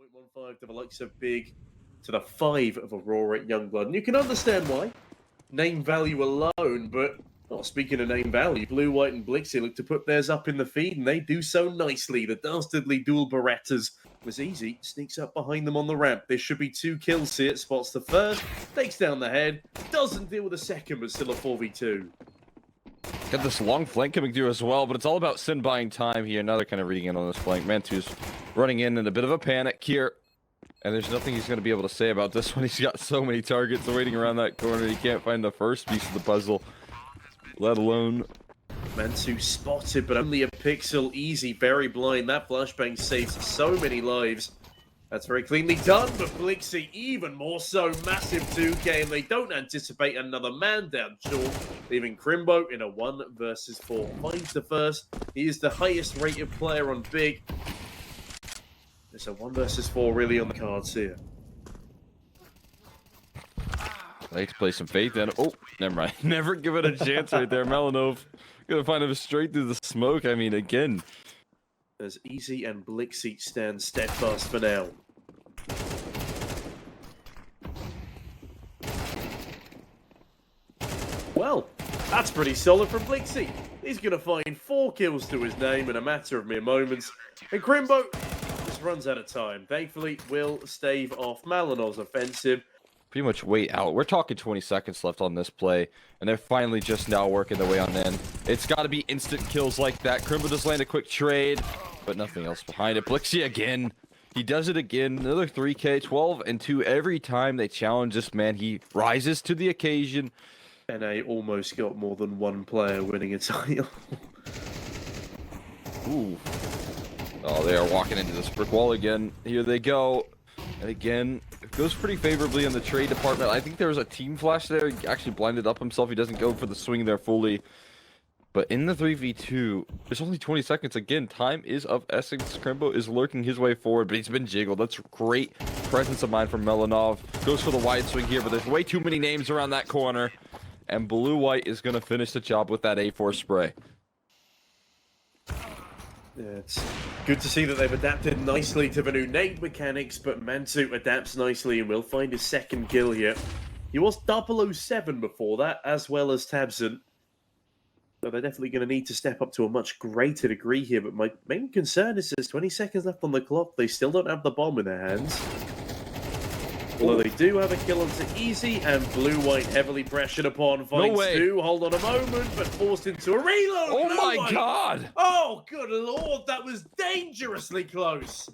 0.15 to the likes of Big to the 5 of Aurora at Youngblood. And you can understand why. Name value alone, but speaking of name value, Blue, White, and blixzz look to put theirs up in the feed, and they do so nicely. The dastardly dual Berettas was easy, sneaks up behind them on the ramp. There should be 2 kills here. Spots the first, takes down the head, doesn't deal with the second, but still a 4v2. Got this long flank coming through as well, but it's all about Sin buying time here. Now they're kind of reading in on this flank. Mantu's running in a bit of a panic here. And there's nothing he's going to be able to say about this one. He's got so many targets waiting around that corner. He can't find the first piece of the puzzle, let alone... Mantu spotted, but only a pixel. Easy, very blind. That flashbang saves so many lives. That's very cleanly done, but blixzz even more so. Massive 2K, and they don't anticipate another man down short, leaving Crimbo in a 1 versus 4. Finds the first. He is the highest rated player on Big. There's a 1 versus 4 really on the cards here. Let's play some faith then. Oh, never mind. Never give it a chance right there. Melanov gonna find him straight through the smoke. I mean, again. As Easy and blixzz stand steadfast for now. Well, that's pretty solid from blixzz. He's going to find 4 kills to his name in a matter of mere moments. And Crimbo just runs out of time. Thankfully, will stave off Malanov's offensive. Pretty much wait out. We're talking 20 seconds left on this play, and they're finally just now working their way on in. It's got to be instant kills like that. Crimbo just land a quick trade, but nothing else behind it. blixzz again. He does it again. Another 3K, 12 and 2 every time they challenge this man. He rises to the occasion. NA almost got more than 1 player winning a title. Ooh. Oh, they are walking into this brick wall again. Here they go. And again, it goes pretty favorably in the trade department. I think there was a team flash there. He actually blinded up himself. He doesn't go for the swing there fully. But in the 3v2, there's only 20 seconds. Again, time is of essence. Crimbo is lurking his way forward, but he's been jiggled. That's great presence of mind from Melanov. Goes for the wide swing here, but there's way too many names around that corner. And Blue-White is going to finish the job with that A4 spray. Yeah, it's good to see that they've adapted nicely to the new nade mechanics, but Mantu adapts nicely and will find his second kill here. He was 007 before that, as well as tabseN. So they're definitely going to need to step up to a much greater degree here, but my main concern is there's 20 seconds left on the clock. They still don't have the bomb in their hands. Although they do have a kill onto Easy, and Blue-White heavily pressured upon. Finds 2, hold on a moment, but forced into a reload! Oh my god! Oh, good lord, that was dangerously close!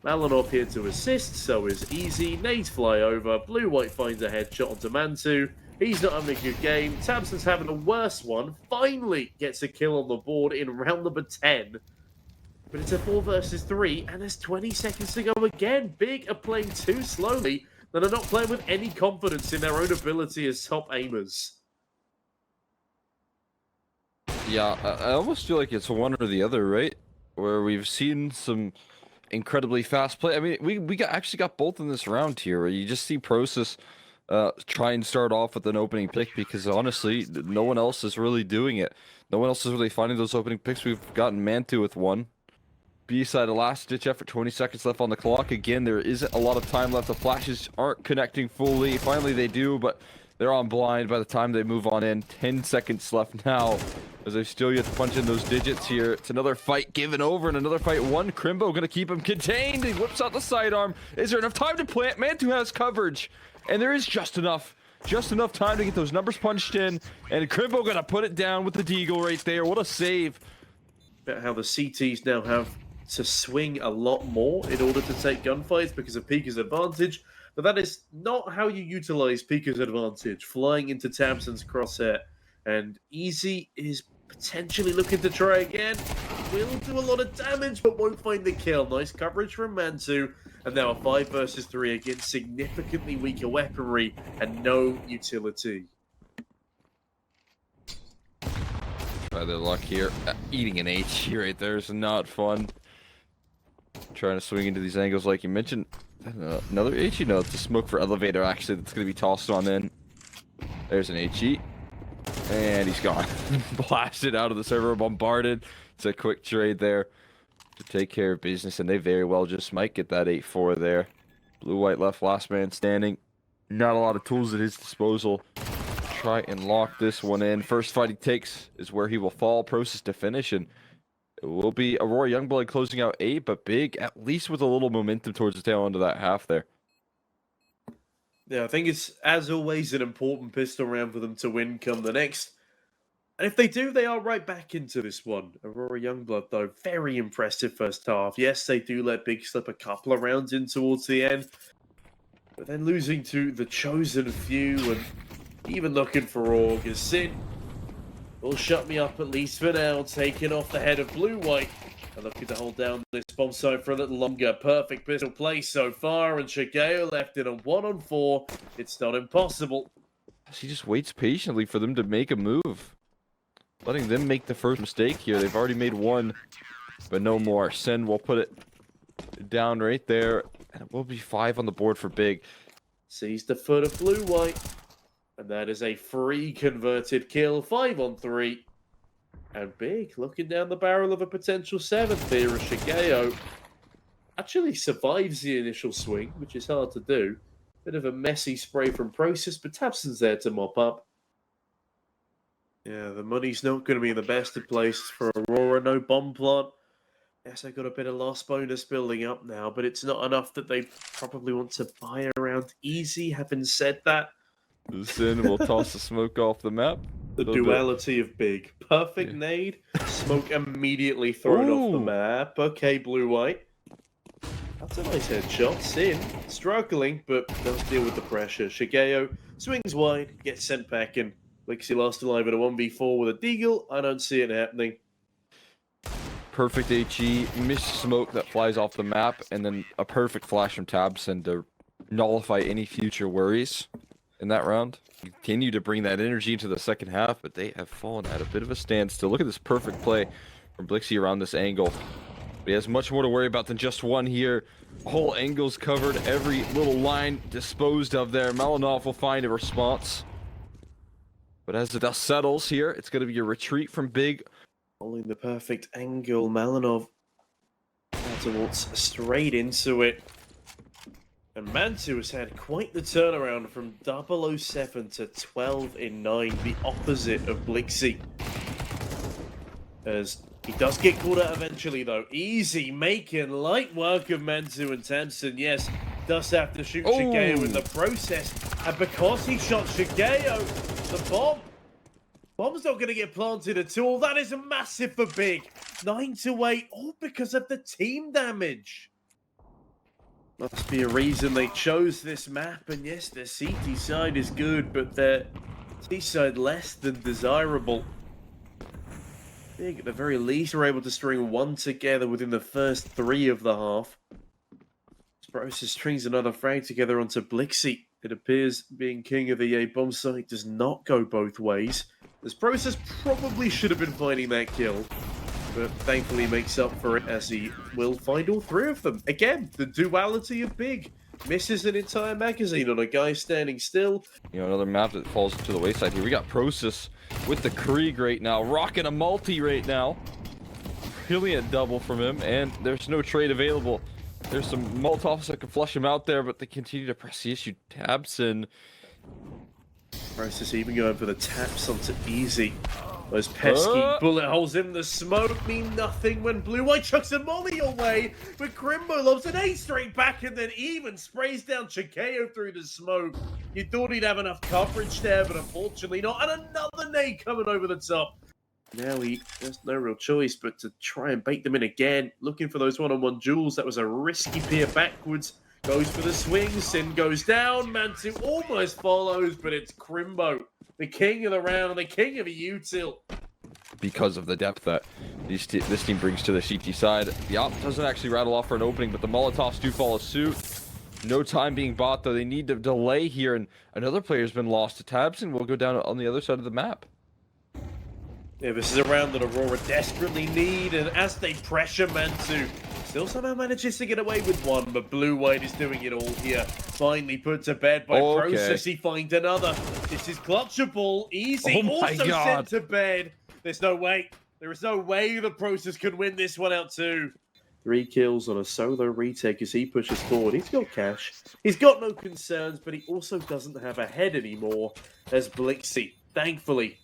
Melanov here to assist, so is Easy. Nades fly over, Blue-White finds a headshot onto Mantu. He's not having a good game. tabseN's having a worse one. Finally gets a kill on the board in round number 10. But it's a 4 versus 3, and there's 20 seconds to go again. Big are playing too slowly. That are not playing with any confidence in their own ability as top aimers. Yeah, I almost feel like it's one or the other, right? Where we've seen some incredibly fast play. I mean, we actually got both in this round here, where you just see Process try and start off with an opening pick, because honestly, no one else is really doing it. No one else is really finding those opening picks. We've gotten Mantu with one. B-side, a last-ditch effort, 20 seconds left on the clock. Again, there isn't a lot of time left. The flashes aren't connecting fully. Finally, they do, but they're on blind by the time they move on in. 10 seconds left now, as they still get to punch in those digits here. It's another fight given over, and another fight won. Crimbo going to keep him contained. He whips out the sidearm. Is there enough time to plant? Mantu has coverage, and there is just enough time to get those numbers punched in, and Crimbo going to put it down with the deagle right there. What a save. About how the CTs now have to swing a lot more in order to take gunfights because of Pika's advantage, but that is not how you utilize Pika's advantage. Flying into tabseN's crosshair, and Easy is potentially looking to try again. Will do a lot of damage, but won't find the kill. Nice coverage from Mantu, and now a 5 versus 3 against significantly weaker weaponry and no utility. Try their luck here. Eating an H right there is not fun. Trying to swing into these angles like you mentioned. Another HE? No, it's a smoke for elevator actually that's going to be tossed on in. There's an HE. And he's gone. Blasted out of the server, bombarded. It's a quick trade there. to take care of business, and they very well just might get that 8-4 there. Blue-white left, last man standing. Not a lot of tools at his disposal. Try and lock this one in. First fight he takes is where he will fall. Process to finish, and it will be Aurora Youngblood closing out 8, but big, at least with a little momentum towards the tail end of that half there. Yeah, I think it's, as always, an important pistol round for them to win come the next. And if they do, they are right back into this one. Aurora Youngblood, though, very impressive first half. Yes, they do let Big slip a couple of rounds in towards the end. But then losing to the chosen few and even looking for August. Sin will shut me up at least for now, taking off the head of blue-white. And looking to hold down this bomb site for a little longer. Perfect pistol play so far, and cadiaN left in a 1-on-4. It's not impossible. He just waits patiently for them to make a move. Letting them make the first mistake here. They've already made one, but no more. Sen will put it down right there, and it will be 5 on the board for Big. Sees the foot of blue-white, and that is a free converted kill. 5-on-3. And Big looking down the barrel of a potential 7th here as cadiaN actually survives the initial swing, which is hard to do. Bit of a messy spray from Process, but twistzz there to mop up. Yeah, the money's not going to be in the best of places for Aurora. No bomb plant. Yes, I got a bit of loss bonus building up now, but it's not enough that they probably want to buy around easy. Having said that, Sin will toss the smoke off the map. the duality of Big. Perfect nade. Smoke immediately thrown off the map. Okay, blue-white. That's a nice headshot. Sin struggling, but does deal with the pressure. cadiaN swings wide, gets sent back in. Hooxi lost alive in a 1v4 with a deagle. I don't see it happening. Perfect HE, missed smoke that flies off the map, and then a perfect flash from twistzz to nullify any future worries in that round. Continue to bring that energy into the second half, but they have fallen at a bit of a standstill. Look at this perfect play from bligzz around this angle. He has much more to worry about than just one here. Whole angles covered, every little line disposed of there. Malenov will find a response. But as the dust settles here, it's going to be a retreat from Big. Following the perfect angle, Malenov waltz straight into it. And Mantu has had quite the turnaround from 007 to 12-9, the opposite of bligzz. As he does get caught out eventually, though. Easy, making light work of Mantu and twistzz. Yes, does have to shoot cadiaN in the process. And because he shot cadiaN, the bomb's not going to get planted at all. That is massive for Big. 9-8, all because of the team damage. Must be a reason they chose this map. And yes, their CT side is good, but their T side less than desirable. Big, at the very least, are able to string one together within the first 3 of the half. Process strings another frag together onto bligzz. It appears being king of the A bomb site does not go both ways. This Process probably should have been finding that kill, but thankfully makes up for it as he will find all 3 of them. Again, the duality of Big. Misses an entire magazine on a guy standing still. You know, another map that falls to the wayside here. We got Process with the Krieg right now, rocking a multi right now. Brilliant double from him, and there's no trade available. There's some Molotovs that can flush him out there, but they continue to press the issue. twistzz. Process even going for the taps onto easy. Those pesky bullet holes in the smoke mean nothing when blue-white chucks a molly away, but Crimbo lobs an 8 straight back and then even sprays down cadiaN through the smoke. You thought he'd have enough coverage there, but unfortunately not. And another nade coming over the top. Now there's no real choice but to try and bait them in again, looking for those one-on-one duels. That was a risky peer backwards. Goes for the swing, Sin goes down, Mantu almost follows, but it's Crimbo, the king of the round, the king of a util. Because of the depth that this team brings to the CT side. The op doesn't actually rattle off for an opening, but the Molotovs do follow suit. No time being bought, though. They need to delay here, and another player's been lost to twistzz and will go down on the other side of the map. Yeah, this is a round that Aurora desperately need, and as they pressure Mantu, still somehow manages to get away with one, but blue-white is doing it all here. Finally put to bed by Process. He finds another. This is clutchable. Easy. Also sent to bed. There's no way. There is no way the Process can win this one out too. 3 kills on a solo retake as he pushes forward. He's got cash. He's got no concerns, but he also doesn't have a head anymore as bligzy, thankfully.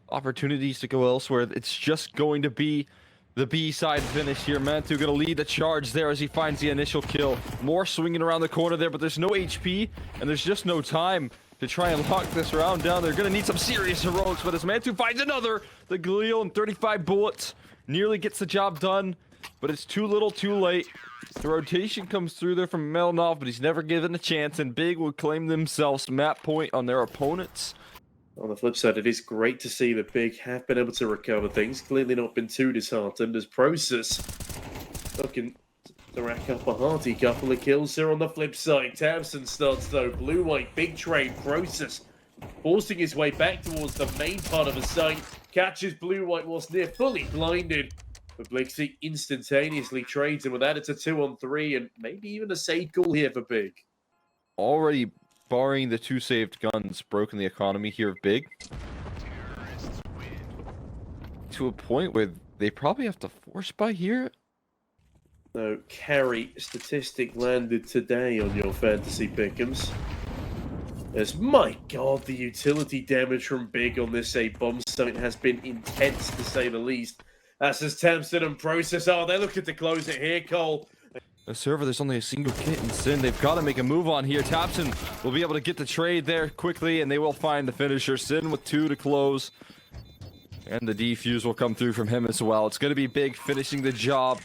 Opportunities to go elsewhere. It's just going to be the B side finish here. Mantu going to lead the charge there as he finds the initial kill. More swinging around the corner there, but there's no HP and there's just no time to try and lock this round down. They're going to need some serious heroics, but as Mantu finds another, the Galil and 35 bullets nearly gets the job done, but it's too little too late. The rotation comes through there from Melanov, but he's never given a chance, and Big will claim themselves map point on their opponents. On the flip side, it is great to see that Big have been able to recover things. Clearly not been too disheartened as Process looking to rack up a hearty couple of kills here on the flip side. tabseN starts though. Blue-white, big trade. Process forcing his way back towards the main part of the site. Catches Blue-white whilst near fully blinded. But bligzy instantaneously trades him with that. It's a 2-on-3 and maybe even a save call here for Big. Already, barring the 2 saved guns, broken the economy here of Big. To a point where they probably have to force buy here. No carry statistic landed today on your fantasy pick'ems. As, my god, the utility damage from Big on this A bomb site has been intense to say the least. As is tabseN and Process. Oh, they're looking to close it here, Cole. The server, there's only a single kit in Sin. They've got to make a move on here. tabseN will be able to get the trade there quickly, and they will find the finisher. Sin with 2 to close. And the defuse will come through from him as well. It's going to be Big finishing the job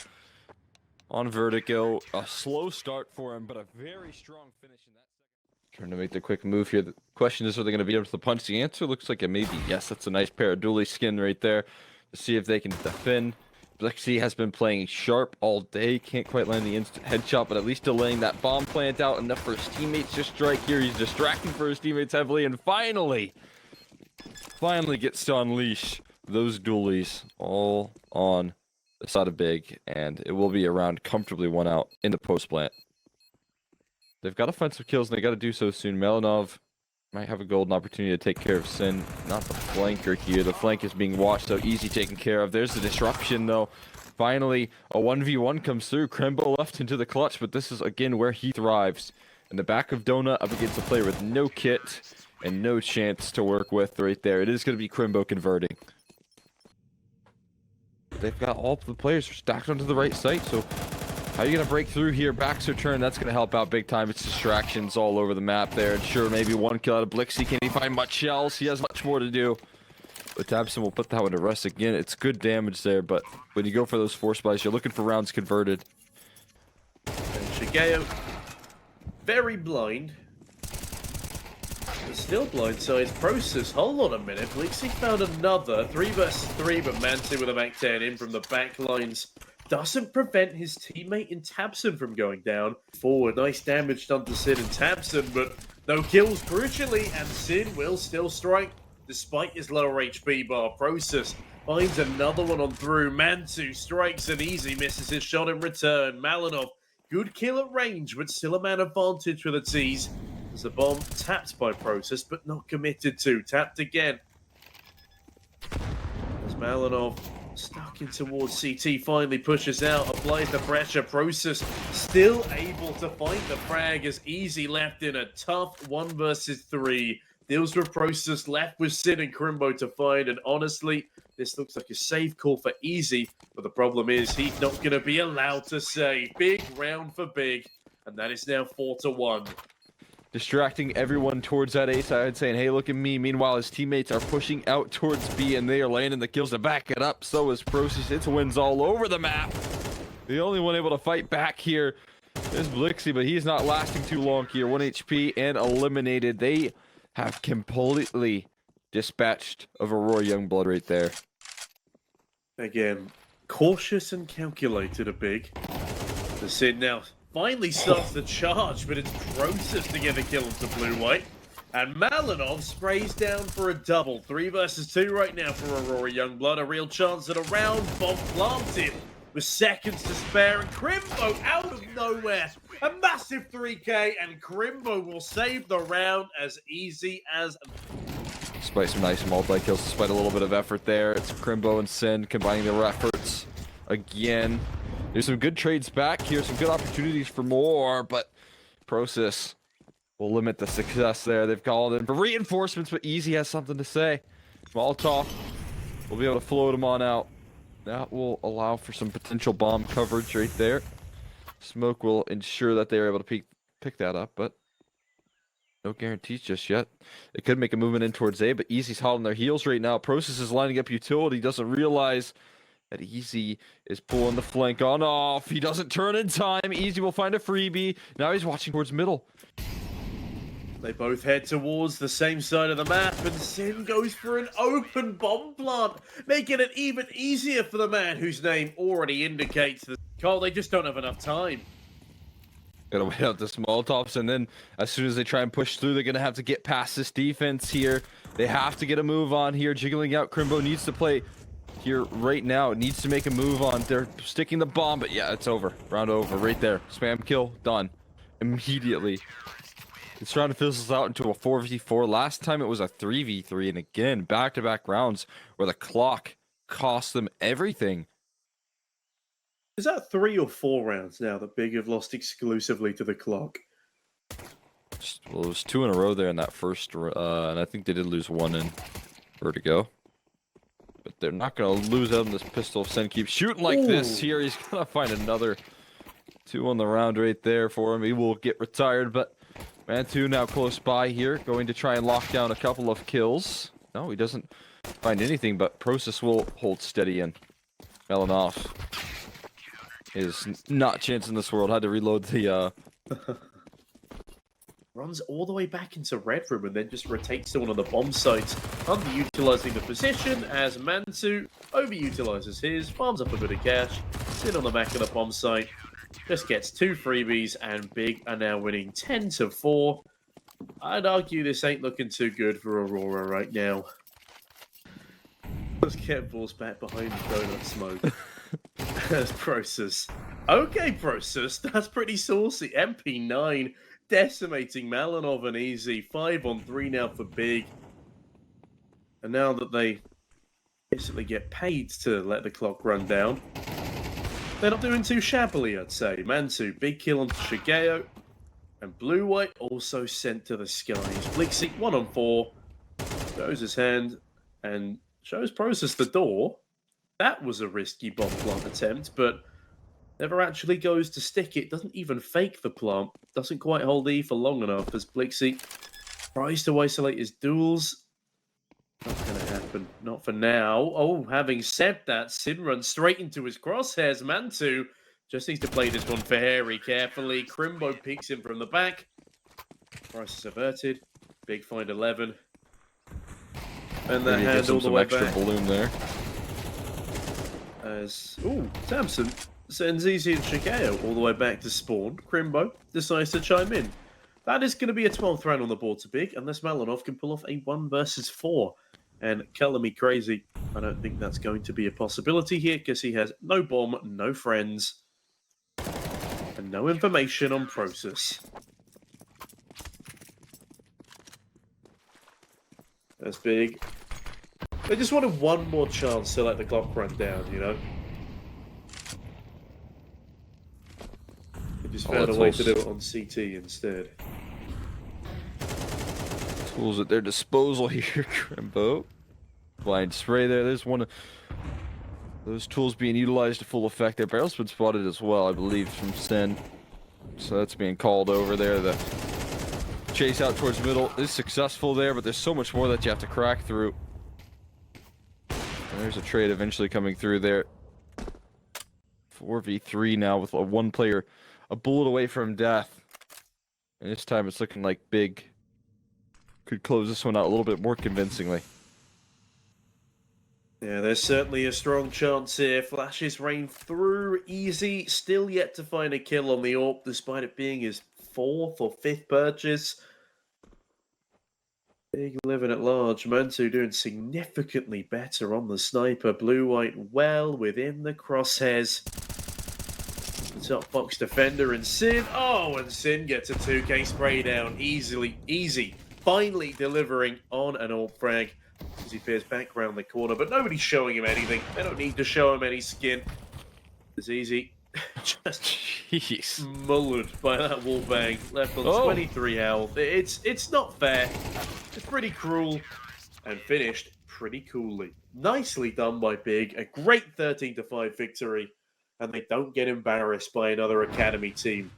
on Vertigo. A slow start for him, but a very strong finish in that second. Trying to make the quick move here. The question is, are they going to be able to punch? The answer looks like a maybe yes. That's a nice pair of dually skin right there to see if they can defend. bligzy has been playing sharp all day. Can't quite land the instant headshot, but at least delaying that bomb plant out enough for his teammates to strike here. He's distracting for his teammates heavily, and finally gets to unleash those dualies all on the side of Big, and it will be a round comfortably won out in the post plant. They've got offensive kills, and they got to do so soon. Melanov might have a golden opportunity to take care of Sin. Not the flanker here. The flank is being watched out, easy taken care of. There's the disruption, though. Finally, a 1v1 comes through. Krembo left into the clutch, but this is, again, where he thrives. In the back of Donut, up against a player with no kit and no chance to work with right there. It is going to be Krembo converting. They've got all the players stacked onto the right site, so how are you going to break through here? Back's return, that's going to help out big time. It's distractions all over the map there. And sure, maybe 1 kill out of bligzy. Can he find much shells? He has much more to do. But tabseN will put that one to rest again. It's good damage there, but when you go for those force buys, you're looking for rounds converted. And Shigeo, very blind. Still blindsides. Process. Hold on a minute. bligzy found another 3 versus 3, but Mansi with a back 10 in from the back lines doesn't prevent his teammate in tabseN from going down. Forward, nice damage done to Sin and tabseN, but no kills crucially, and Sin will still strike despite his lower HP bar. Process finds another one on through. Mantu strikes an easy, misses his shot in return. Melanov, good kill at range, but still a man advantage for the T's. There's a bomb tapped by Process, but not committed to. Tapped again. As Melanov stuck in towards CT, finally pushes out, applies the pressure. Process still able to find the frag as easy left in a tough 1 versus 3. Deals with Process, left with Sin and Krembo to find, and honestly, this looks like a safe call for easy, but the problem is he's not going to be allowed to save. Big round for Big, and that is now 4-1. Distracting everyone towards that A side, saying, hey, look at me. Meanwhile, his teammates are pushing out towards B, and they are landing the kills to back it up. So is Process. It's wins all over the map. The only one able to fight back here is bligzy, but he's not lasting too long here. 1 HP and eliminated. They have completely dispatched of Aurora Youngblood right there. Again, cautious and calculated a Big. The Sin now finally starts the charge, but it's Process to get a kill onto blue-white. And Melanov sprays down for a double. 3 versus 2 right now for Aurora Youngblood. A real chance at a round. Bomb planted with seconds to spare. And Krembo out of nowhere. A massive 3K, and Krembo will save the round as easy as... Despite some nice multi-kills, despite a little bit of effort there, it's Krembo and Sin combining their efforts again. There's some good trades back here, some good opportunities for more, but Process will limit the success there. They've called in for reinforcements, but Easy has something to say. Molotov will be able to float him on out. That will allow for some potential bomb coverage right there. Smoke will ensure that they are able to pick that up, but no guarantees just yet. It could make a movement in towards A, but Easy's hot on their heels right now. Process is lining up utility, doesn't realize that Easy is pulling the flank on off. He doesn't turn in time. Easy will find a freebie. Now he's watching towards middle. They both head towards the same side of the map, and Sin goes for an open bomb plant, making it even easier for the man whose name already indicates the call. They just don't have enough time. Gotta wait out the Molotovs, and then as soon as they try and push through, they're gonna have to get past this defense here. They have to get a move on here. Jiggling out, Crimbo needs to play here right now. It needs to make a move on. They're sticking the bomb, but yeah, it's over. Round over right there. Spam kill, done. Immediately. This round fizzles out into a 4v4. Last time it was a 3v3, and again, back-to-back rounds where the clock cost them everything. Is that 3 or 4 rounds now that Big have lost exclusively to the clock? Well, it was 2 in a row there in that first, and I think they did lose 1 in Vertigo. But they're not going to lose out on this pistol if Sen keeps shooting like this here. He's going to find another 2 on the round right there for him. He will get retired, but Man2 now close by here, going to try and lock down a couple of kills. No, he doesn't find anything, but Process will hold steady and Melanov is not a chance in this world. Had to reload the Runs all the way back into Red Room and then just rotates to one of the bomb sites, underutilizing the position as Man2 overutilizes his, farms up a bit of cash, sit on the back of the bomb site, just gets 2 freebies, and Big are now winning 10-4. I'd argue this ain't looking too good for Aurora right now. Let's get balls back behind the donut smoke. That's Process. Okay, Process, that's pretty saucy. MP9 decimating Malinov and Easy. 5-on-3 now for Big. And now that they basically get paid to let the clock run down, they're not doing too shabbily, I'd say. Man2, big kill onto Shigeo. And Blue-White also sent to the skies. bligest 1-on-4. Shows his hand and shows Process the door. That was a risky bomb plant attempt, but never actually goes to stick it. Doesn't even fake the plant. Doesn't quite hold E for long enough as bligest tries to isolate his duels. Not going to happen. Not for now. Oh, having said that, Sin runs straight into his crosshairs. Man2 just needs to play this one very carefully. Crimbo peeks in from the back. Crisis averted. Big find 11. And that hand all the way back. Extra balloon there. As, Samson sends Easy and Shigeo all the way back to spawn. Crimbo decides to chime in. That is going to be a 12th round on the board to Big, unless Malinov can pull off a 1 versus 4. And color me crazy, I don't think that's going to be a possibility here, because he has no bomb, no friends, and no information on Process. That's Big. They just wanted one more chance to let the clock run down, you know? They just found a way to do it on CT instead. Tools at their disposal here, Crimbo. Blind spray there. There's one of those tools being utilized to full effect there. Barrel's been spotted as well, I believe, from Sen. So that's being called over there. The chase out towards middle is successful there, but there's so much more that you have to crack through. And there's a trade eventually coming through there. 4v3 now with a 1 player a bullet away from death. And this time it's looking like Big could close this one out a little bit more convincingly. Yeah, there's certainly a strong chance here. Flashes rain through. Easy, still yet to find a kill on the AWP, despite it being his 4th or 5th purchase. Big living at large. Man2 doing significantly better on the sniper. Blue-White well within the crosshairs. The top box defender and Sin. Oh, and Sin gets a 2k spray down easy. Finally delivering on an AWP frag as he peers back around the corner, but nobody's showing him anything. They don't need to show him any skin. It's Easy. Just Jeez. mullered by that wall bang, left on 23 health. It's not fair. It's pretty cruel, and finished pretty coolly. Nicely done by Big. A great 13-5 victory, and they don't get embarrassed by another academy team.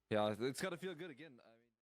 Yeah, it's got to feel good again.